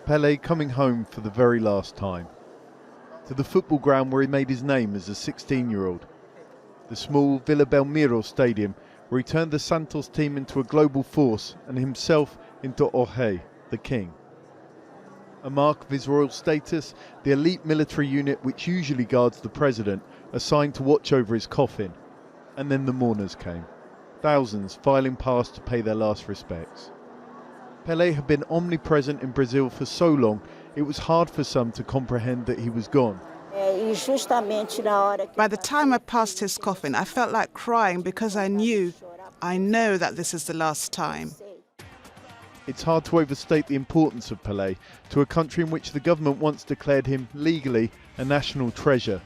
Pelé coming home for the very last time. To the football ground where he made his name as a 16-year-old. The small Vila Belmiro stadium where he turned the Santos team into a global force and himself into O Rei, the king. A mark of his royal status, the elite military unit which usually guards the president, assigned to watch over his coffin. And then the mourners came. Thousands filing past to pay their last respects. Pelé had been omnipresent in Brazil for so long, it was hard for some to comprehend that he was gone. By the time I passed his coffin, I felt like crying because I know that this is the last time. It's hard to overstate the importance of Pelé to a country in which the government once declared him legally a national treasure.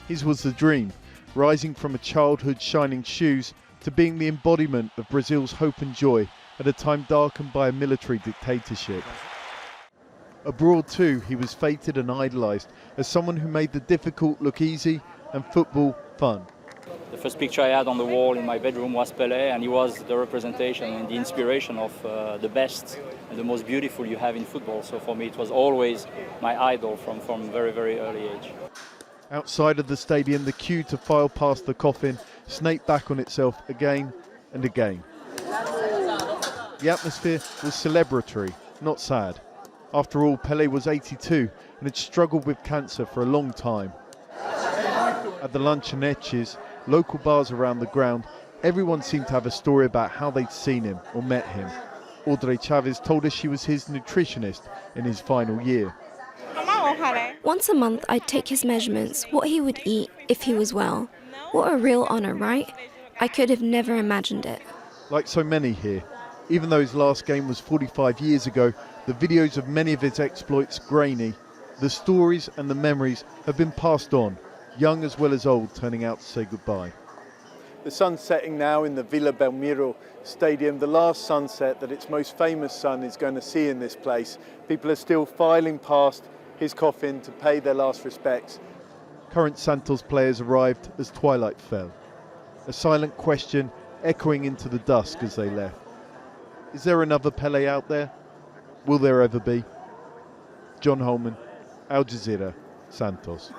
His was the dream, rising from a childhood's shining shoes to being the embodiment of Brazil's hope and joy at a time darkened by a military dictatorship. Abroad too, he was feted and idolised as someone who made the difficult look easy and football fun. The first picture I had on the wall in my bedroom was Pelé, and he was the representation and the inspiration of the best and the most beautiful you have in football. So for me it was always my idol from very, very early age. Outside of the stadium, the queue to file past the coffin snaked back on itself again and again. The atmosphere was celebratory, not sad. After all, Pelé was 82 and had struggled with cancer for a long time. At the luncheonettes, local bars around the ground, everyone seemed to have a story about how they'd seen him or met him. AUDREY CHAVES told us she was his nutritionist in his final year. Once a month I'd take his measurements, what he would eat if he was well. What a real honour, right? I could have never imagined it. Like so many here, even though his last game was 45 years ago, the videos of many of his exploits grainy, the stories and the memories have been passed on, young as well as old turning out to say goodbye. The sun's setting now in the Vila Belmiro stadium, the last sunset that its most famous son is going to see in this place. People are still filing past his coffin to pay their last respects. Current Santos players arrived as twilight fell. A silent question echoing into the dusk as they left. Is there another Pelé out there? Will there ever be? John Holman, Al Jazeera, Santos.